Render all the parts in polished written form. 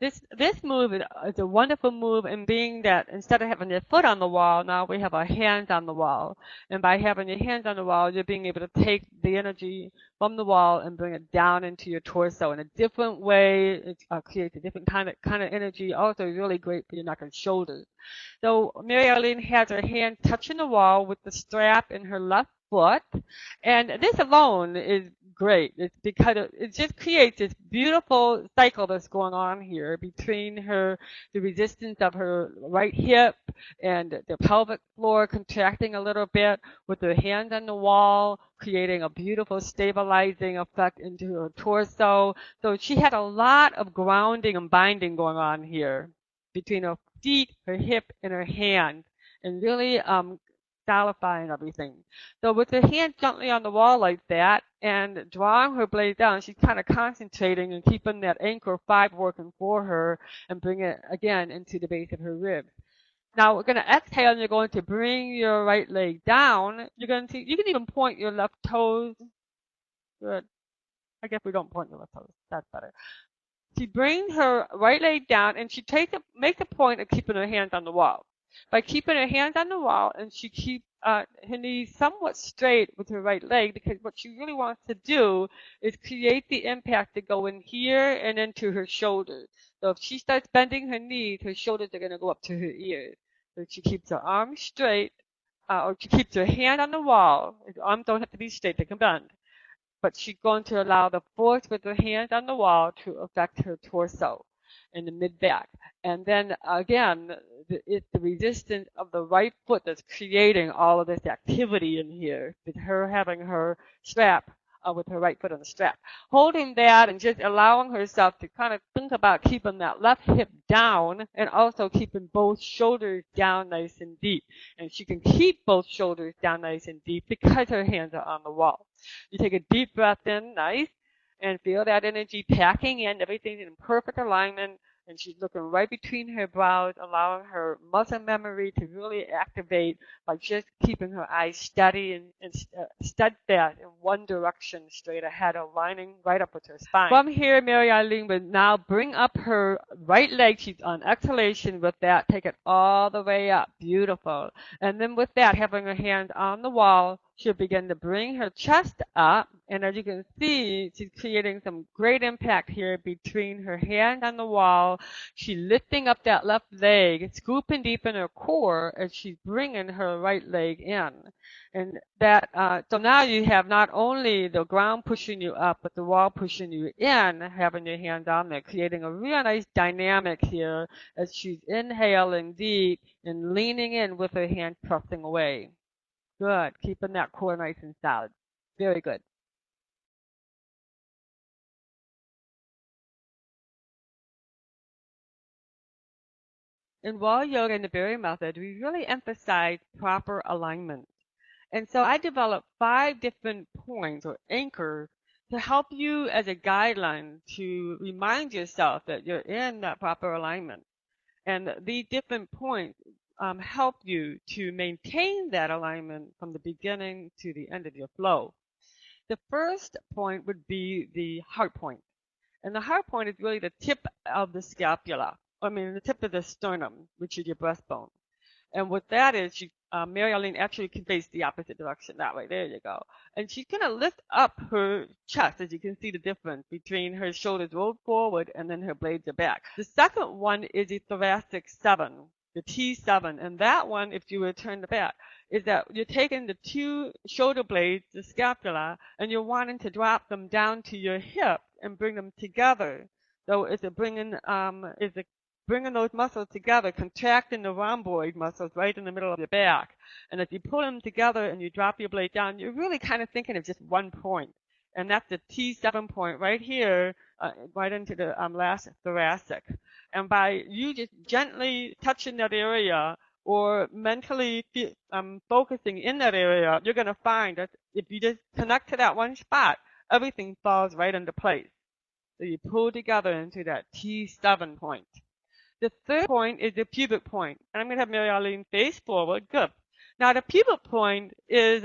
This move is a wonderful move in being that instead of having your foot on the wall, now we have our hands on the wall. And by having your hands on the wall, you're being able to take the energy from the wall and bring it down into your torso in a different way. It creates a different kind of energy. Also, really great for your neck and shoulders. So Mary Arlene has her hand touching the wall with the strap in her left foot. And this alone is great. It's because it just creates this beautiful cycle that's going on here between the resistance of her right hip and the pelvic floor contracting a little bit with her hand on the wall, creating a beautiful stabilizing effect into her torso. So she had a lot of grounding and binding going on here between her feet, her hip, and her hand, and really solidifying everything. So with her hand gently on the wall like that and drawing her blade down, she's kind of concentrating and keeping that anchor 5 working for her and bring it again into the base of her ribs. Now we're going to exhale and you're going to bring your right leg down. You can even point your left toes. Good. I guess we don't point your left toes. That's better. She brings her right leg down and she makes a point of keeping her hands on the wall. By keeping her hands on the wall and she keeps her knees somewhat straight with her right leg, because what she really wants to do is create the impact to go in here and into her shoulders. So if she starts bending her knees, her shoulders are going to go up to her ears. So she keeps her arms straight, or she keeps her hand on the wall. Her arms don't have to be straight, they can bend. But she's going to allow the force with her hands on the wall to affect her torso and the mid-back. And then again, it's the resistance of the right foot that's creating all of this activity in here, with her having her strap with her right foot on the strap. Holding that and just allowing herself to kind of think about keeping that left hip down and also keeping both shoulders down nice and deep. And she can keep both shoulders down nice and deep because her hands are on the wall. You take a deep breath in, nice, and feel that energy packing in, everything's in perfect alignment. And she's looking right between her brows, allowing her muscle memory to really activate by just keeping her eyes steady and steadfast in one direction straight ahead, aligning right up with her spine. From here, Mary Arlene will now bring up her right leg. She's on exhalation with that. Take it all the way up. Beautiful. And then with that, having her hands on the wall, she'll begin to bring her chest up, and as you can see, she's creating some great impact here between her hand on the wall. She's lifting up that left leg, scooping deep in her core as she's bringing her right leg in. And that, so now you have not only the ground pushing you up, but the wall pushing you in, having your hand on there, creating a real nice dynamic here as she's inhaling deep and leaning in with her hand pressing away. Good. Keeping that core nice and solid. Very good. In Wall Yoga and the Berry Method, we really emphasize proper alignment. And so I developed 5 different points or anchors to help you as a guideline to remind yourself that you're in that proper alignment. And these different points help you to maintain that alignment from the beginning to the end of your flow. The first point would be the heart point. And the heart point is really the tip of the scapula. The tip of the sternum, which is your breastbone. And what that is, Mary Arlene actually can face the opposite direction that way. There you go. And she's going to lift up her chest, as you can see the difference between her shoulders rolled forward and then her blades are back. The second one is the thoracic 7, the T7. And that one, if you were to turn the back, is that you're taking the 2 shoulder blades, the scapula, and you're wanting to drop them down to your hip and bring them together. So it's bringing those muscles together, contracting the rhomboid muscles right in the middle of your back. And as you pull them together and you drop your blade down, you're really kind of thinking of just one point. And that's the T7 point right here, right into the last thoracic. And by you just gently touching that area or mentally focusing in that area, you're going to find that if you just connect to that one spot, everything falls right into place. So you pull together into that T7 point. The third point is the pubic point. And I'm going to have Mary Arlene face forward. Good. Now, the pubic point is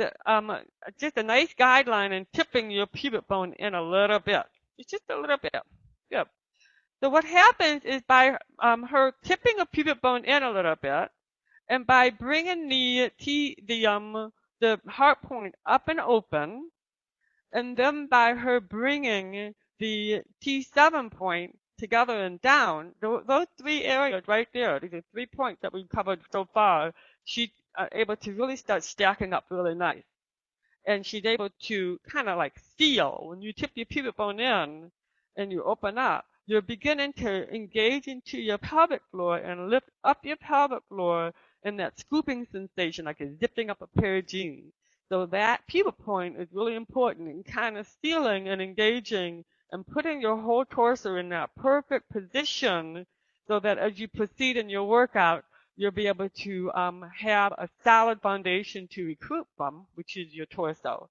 just a nice guideline in tipping your pubic bone in a little bit. It's just a little bit. Good. So what happens is by her tipping a pubic bone in a little bit, and by bringing the heart point up and open, and then by her bringing the T7 point together and down, those three areas right there, these are 3 points that we've covered so far, she's able to really start stacking up really nice. And she's able to kind of like feel when you tip your pubic bone in and you open up, you're beginning to engage into your pelvic floor and lift up your pelvic floor in that scooping sensation, like it's zipping up a pair of jeans. So that pubic point is really important in kind of feeling and engaging and putting your whole torso in that perfect position so that as you proceed in your workout, you'll be able to have a solid foundation to recruit from, which is your torso.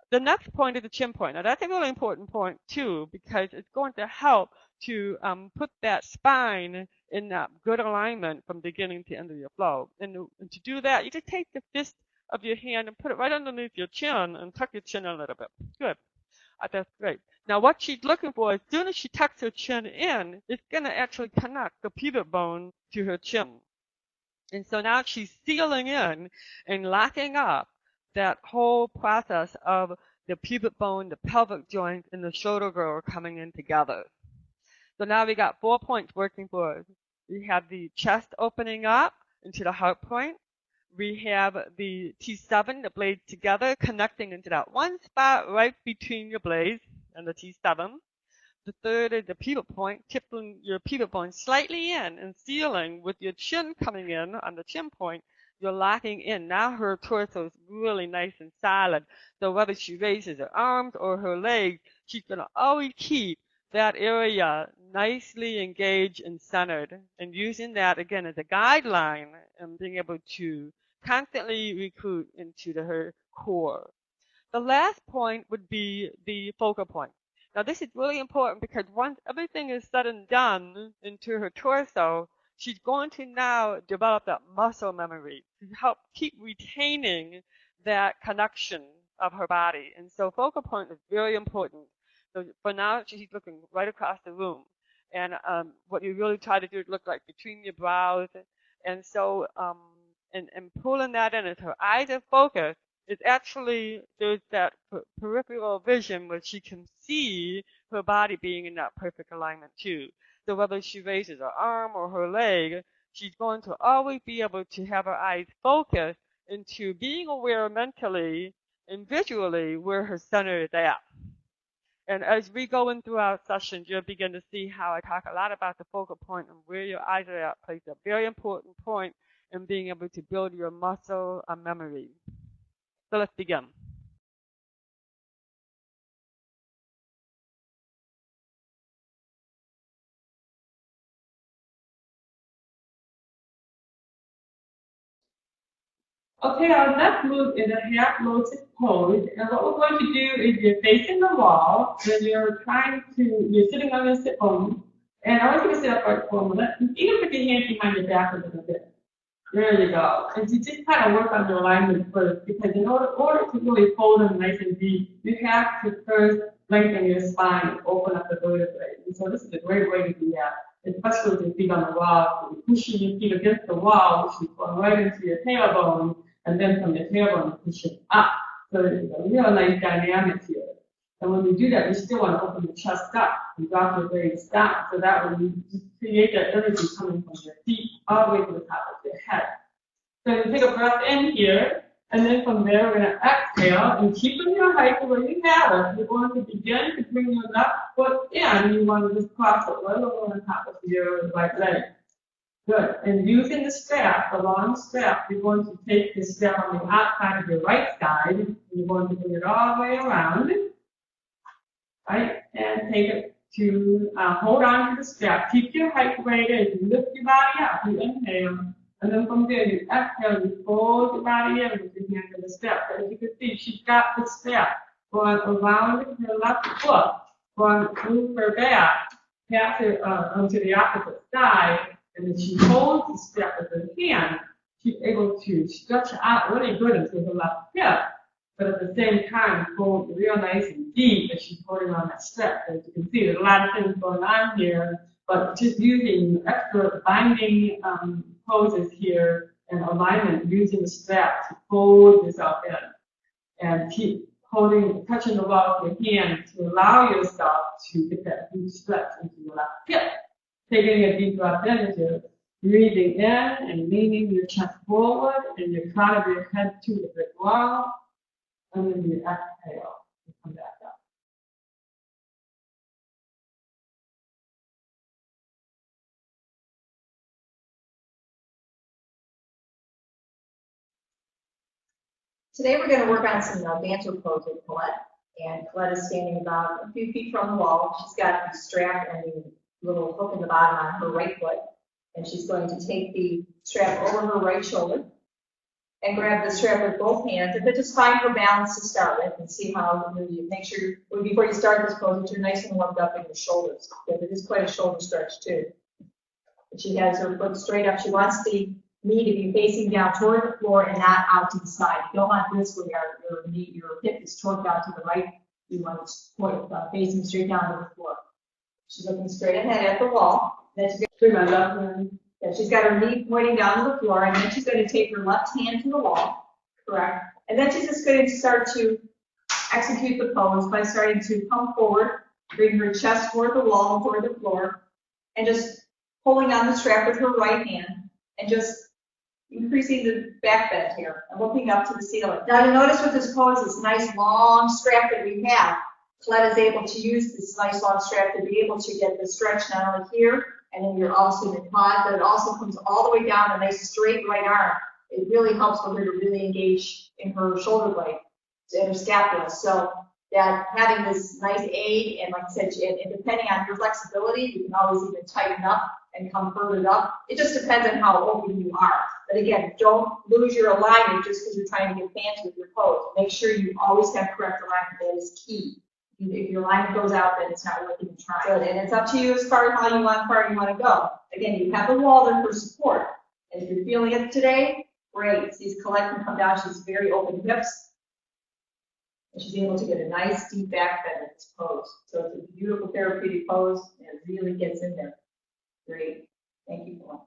The next point is the chin point. Now that's a really important point too, because it's going to help to put that spine in that good alignment from beginning to end of your flow. And to do that, you just take the fist of your hand and put it right underneath your chin and tuck your chin a little bit. Good. That's great. Now what she's looking for, as soon as she tucks her chin in, it's going to actually connect the pubic bone to her chin. And so now she's sealing in and locking up that whole process of the pubic bone, the pelvic joint, and the shoulder girdle coming in together. So now we got 4 points working for us. We have the chest opening up into the heart point. We have the T7, the blades together, connecting into that one spot right between your blades and the T7. The third is the pubic point, tipping your pubic bone slightly in and sealing with your chin coming in on the chin point. You're locking in. Now her torso is really nice and solid. So whether she raises her arms or her legs, she's going to always keep that area nicely engaged and centered. And using that, again, as a guideline and being able to constantly recruit into her core. The last point would be the focal point. Now this is really important because once everything is said and done into her torso, she's going to now develop that muscle memory to help keep retaining that connection of her body. And so focal point is very important. So for now, she's looking right across the room. And what you really try to do is look like between your brows. And so, and pulling that in as her eyes are focused, it's actually, there's that peripheral vision where she can see her body being in that perfect alignment too. So whether she raises her arm or her leg, she's going to always be able to have her eyes focused into being aware mentally and visually where her center is at. And as we go in through our sessions, you'll begin to see how I talk a lot about the focal point and where your eyes are at plays a very important point in being able to build your muscle memory. So let's begin. Okay, our next move is a half lotus pose. And what we're going to do is you're facing the wall, and you're sitting on your sit bone. And I want you to sit up right for a minute. And even put your hands behind your back a little bit. There you go. And you just kind of work on your alignment first, because in order to really fold them nice and deep, you have to first lengthen your spine and open up the vertebrae. And so this is a great way to do that, especially with your feet on the wall. So you're pushing your feet against the wall, which is going right into your tailbone, and then from your tailbone, you push it up. So there's a real nice dynamic here. And when you do that, you still want to open the chest up and drop your gaze down. So that way you just create that energy coming from your feet all the way to the top of your head. So you take a breath in here, and then from there we're going to exhale and keeping your height the way you have it. You're going to begin to bring your left foot in. You want to just cross it right over on top of your right leg. Good. And using the strap, the long strap, you're going to take the strap on the outside of your right side. And you're going to bring it all the way around. Right? And take it to hold on to the strap. Keep your height rated. You lift your body up. You inhale. And then from there, you exhale. You fold your body in with your hand to the strap. So as you can see, she's got the strap going around her left foot, going through her back, pass it onto the opposite side. And then she holds the strap with her hand. She's able to stretch out really good into her left hip. But at the same time, fold real nice and deep as she's holding on that strap. As you can see, there's a lot of things going on here. but just using extra binding poses here and alignment using the strap to hold yourself in and keep holding, touching the wall with your hand to allow yourself to get that deep stretch into your left hip. Taking a deep breath in as you're breathing in and leaning your chest forward and your crown of your head to the brick wall. And then you exhale and come back up. Today we're going to work on some banter pose with Colette. And Colette is standing about a few feet from the wall. She's got the strap and the little hook in the bottom on her right foot. And she's going to take the strap over her right shoulder and grab the strap with both hands. But just find her balance to start with and see how you make sure before you start this pose that you're nice and warmed up in your shoulders, because it is quite a shoulder stretch too. But she has her foot straight up. She wants the knee to be facing down toward the floor and not out to the side. You don't want this where your hip is torqued out to the right. You want it facing straight down to the floor. She's looking straight ahead at the wall. Then she's going to my left hand. Yeah, she's got her knee pointing down to the floor, and then she's going to take her left hand to the wall, correct? And then she's just going to start to execute the pose by starting to come forward, bring her chest toward the wall, toward the floor, and just pulling on the strap with her right hand, and just increasing the back bend here and looking up to the ceiling. Now to notice with this pose, this nice long strap that we have, Colette is able to use this nice long strap to be able to get the stretch not only here and then you're also in your quad, but it also comes all the way down a nice straight right arm. It really helps for her to really engage in her shoulder blade and her scapula. So that having this nice aid, and like I said, and depending on your flexibility, you can always even tighten up and come further up. It just depends on how open you are. But again, don't lose your alignment just because you're trying to get fancy with your pose. Make sure you always have correct alignment. That is key. If your alignment goes out, then it's not working to try. Good. And it's up to you as far as how far you want to go. Again, you have the wall there for support. And if you're feeling it today, great. See, Colette can come down. She's very open hips. And she's able to get a nice deep back bend in this pose. So it's a beautiful therapeutic pose, and it really gets in there. Great. Thank you, Colette.